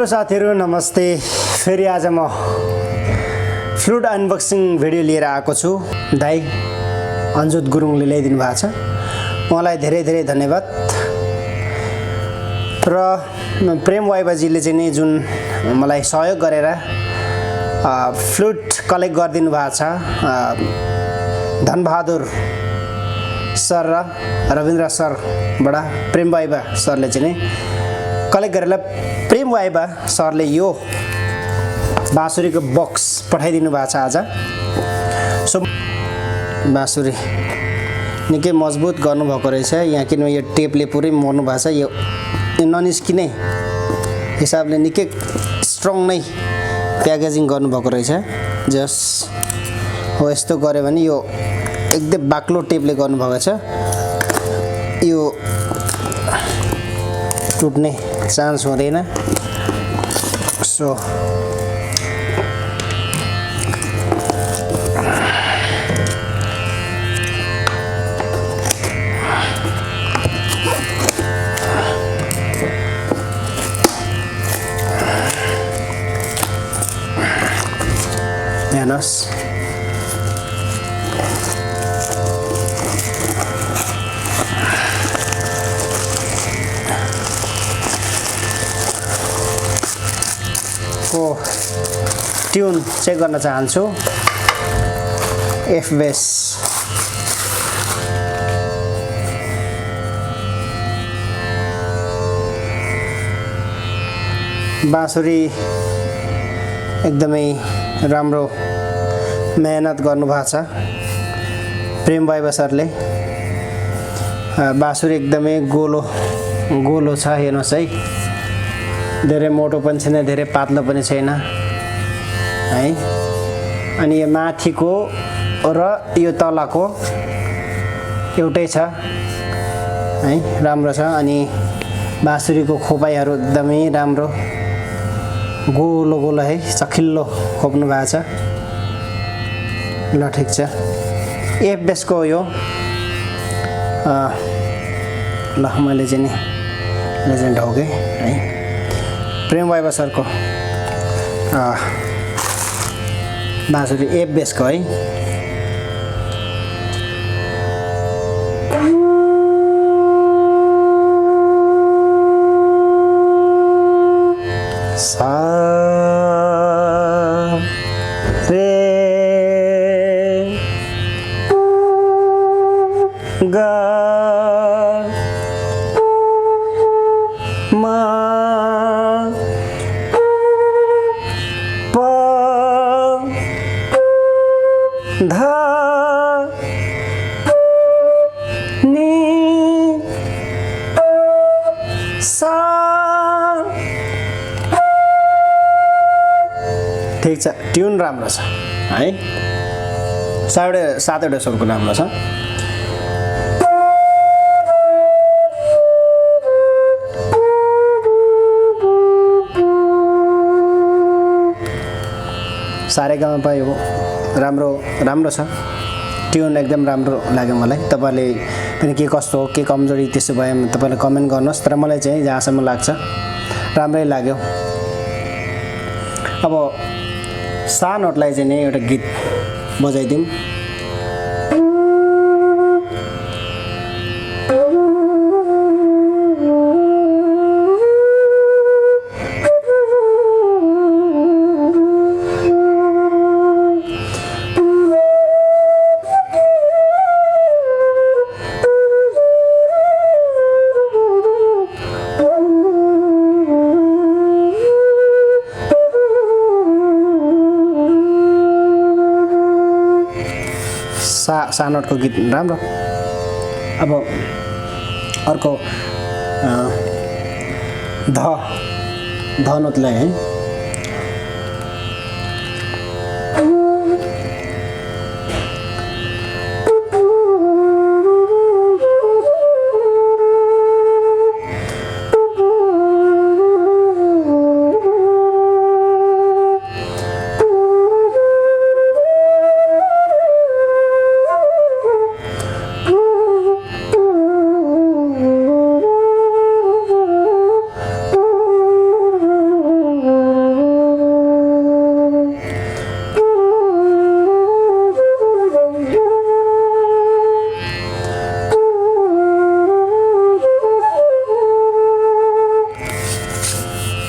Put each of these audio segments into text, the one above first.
Hello साथीहरु नमस्ते। फेरि आज म फ्लुट अनबक्सिङ भिडियो लिएर आएको छु। दाइ अन्जुत गुरुङले ल्याइदिनु भएको छ, उहाँलाई धेरै धेरै धन्यवाद। र प्रेम वाइबाजीले चाहिँ नि जुन मलाई सहयोग गरेर फ्लुट कलेक्ट गरिदिनु भएको छ, धनबहादुर सर र रविन्द्र सरबाट प्रेम वाइबा सरले चाहिँ नि कलेक्ट गरेर प्रेम वाइबा सरले यो बाँसुरीको बक्स पठाइदिनु भएको छ आज। सो बाँसुरी निकै मजबुत गर्नुभएको रहेछ यहाँ, किनभने यो टेपले पुरै मोर्नु भएको छ। यो ननिस्किने हिसाबले निकै स्ट्रङ नै प्याकेजिङ गर्नुभएको रहेछ। जस हो यस्तो गऱ्यो भने यो एकदम बाक्लो टेपले गर्नुभएको छ, यो टुट्ने चान्स हुँदैन। सो हेर्नुहोस्, को ट्युन चेक गर्न चाहन्छु। एफ बेस बाँसुरी एकदमै राम्रो मेहनत गर्नुभएको छ प्रेम वाइबा सरले। बाँसुरी एकदमै गोलो गोलो छ, हेर्नुहोस् है, धेरै मोटो पनि छैन, धेरै पातलो पनि छैन है। अनि यो माथिको र यो तलको एउटै छ है, राम्रो छ। अनि बाँसुरीको खोपाइहरू एकदमै राम्रो गोलो गोलो है, चखिल्लो खोप्नु भएको छ। ल ठिक छ, एफ बेसको यो ल मैले चाहिँ नि लेजेन्ड ढौकेँ है, प्रेम वाइबा सरको बाँसुरी एफ बेसको है। सा रे गा मा प धा नि सा। ठिक छ, ट्युन राम्रो छ है, सातवटा स्वरको राम्रो छ। सारेगामा पायो राम्रो राम्रो छ, ट्युन एकदम राम्रो लाग्यो मलाई। तपाईँले पनि के कस्तो हो, के कमजोरी त्यसो भए तपाईँले कमेन्ट गर्नुहोस्, तर मलाई चाहिँ जहाँसम्म लाग्छ राम्रै लाग्यो। अब सानोहरूलाई चाहिँ नि एउटा गीत बजाइदिउँ। सानोटको गीत राम्रो। अब अर्को ध नोतलाई है,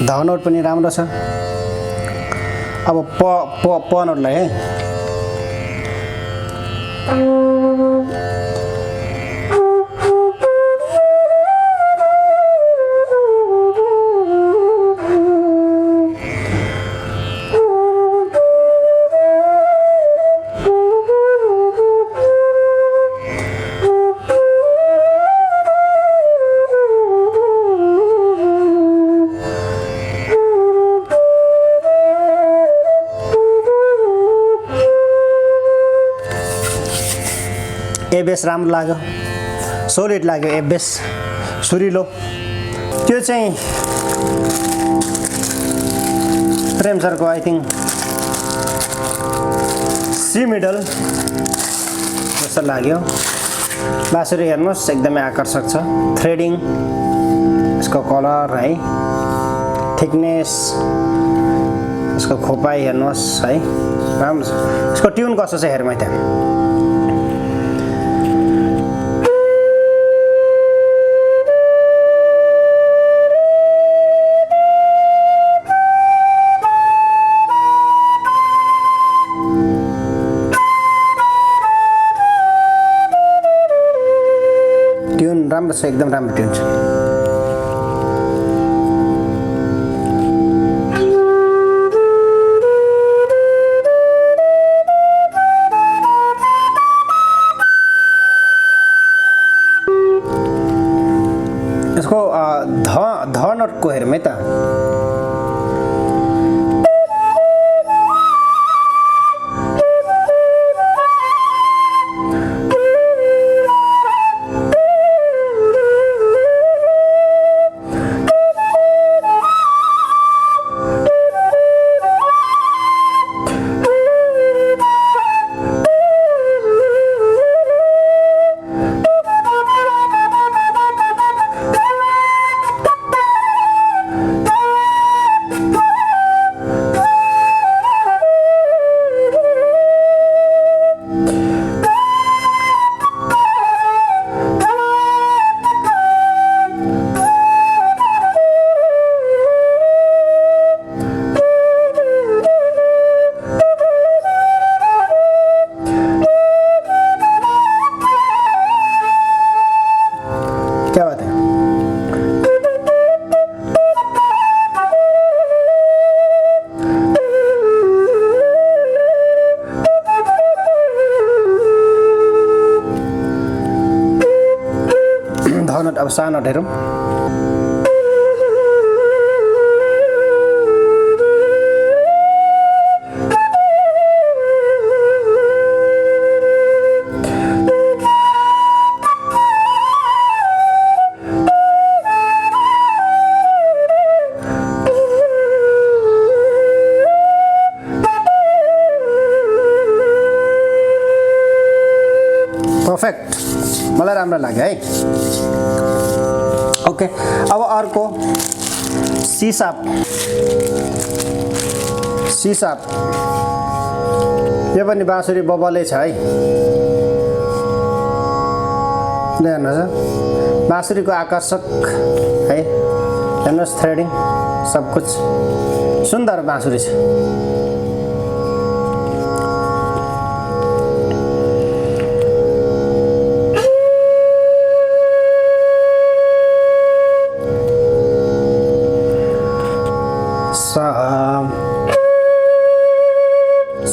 ध नोट पनि राम्रो छ। अब प नोटलाई है ए बेस राम्रो लाग्यो, सोलिड लाग्यो ए बेस, सुरिलो। त्यो चाहिँ प्रेम सरको आई थिङ्क सी मिडल जस्तो लाग्यो। बाँसुरी हेर्नुहोस् एकदमै आकर्षक छ, थ्रेडिङ, यसको कलर है, थिकनेस, यसको खोपाई हेर्नुहोस् है, राम्रो छ। यसको ट्युन कस्तो छ हेरौँ है त। राम्रो छ, एकदम राम्रो ट्युन छ। यसको ध नोटको हेरौँ है त। अब सानो हेरौँ। पर्फेक्ट, मलाई राम्रो लाग्यो है। ओके, अब अर्को सी सार्प। सी सार्प यो पनि बाँसुरी बबलै छ है। हेर्नुहोस् बाँसुरीको आकर्षक है, हेर्नुहोस् थ्रेडिङ सब कुछ सुन्दर बाँसुरी छ।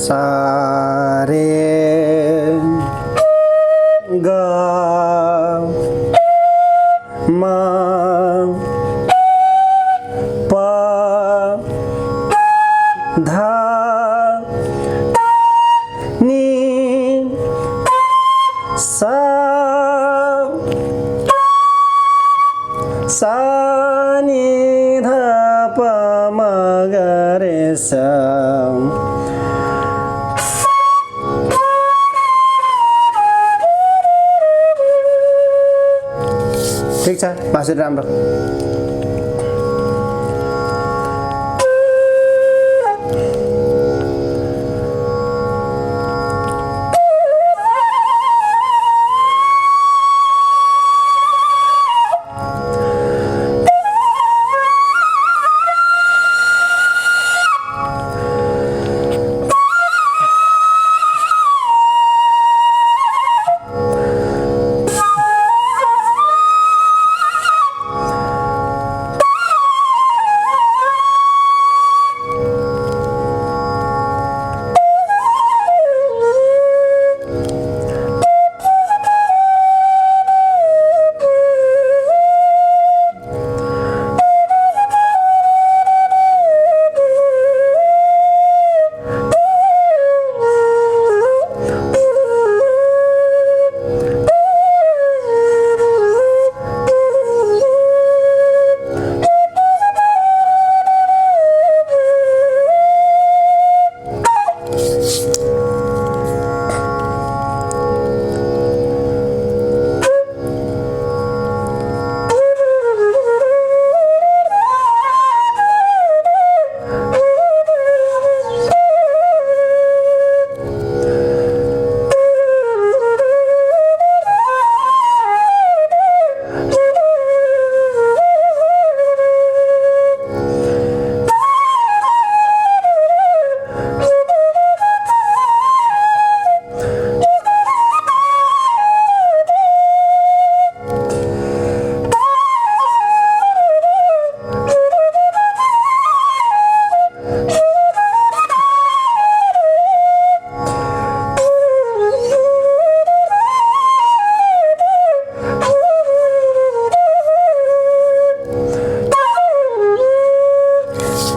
सा रे ग म प ध नि सा सा नि ध प म ग रे सा। ठिक छ, बाँसुरी राम्रो।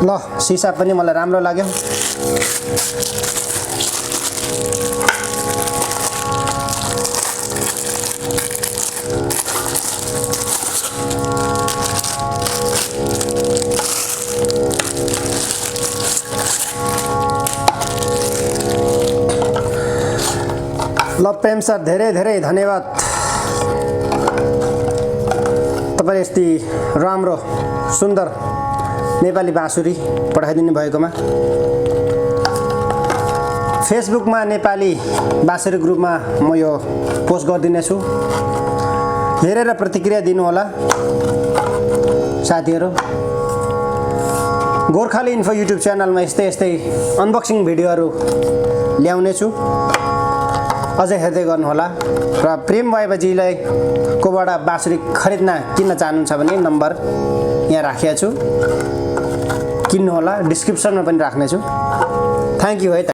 ल सिसा पनि मलाई राम्रो लाग्यो। ल प्रेम सर धेरै धेरै धन्यवाद तपाईले यति राम्रो सुन्दर नेपाली बाँसुरी पठाइदिनु भएकोमा। फेसबुकमा नेपाली बाँसुरी ग्रुपमा म यो पोस्ट गरिदिनेछु, हेरेर प्रतिक्रिया दिनुहोला साथीहरू। गोर्खाली इन्फो युट्युब च्यानलमा यस्तै यस्तै अनबक्सिङ भिडियोहरू ल्याउनेछु, अझै हेर्दै गर्नुहोला। र प्रेम वाइबाजीलाई कोबाट बाँसुरी किन्न चाहनुहुन्छ भने नम्बर यहाँ राखेको छु, किन्नुहोला, डिस्क्रिप्सनमा पनि राख्नेछु। थ्याङ्क यू है त।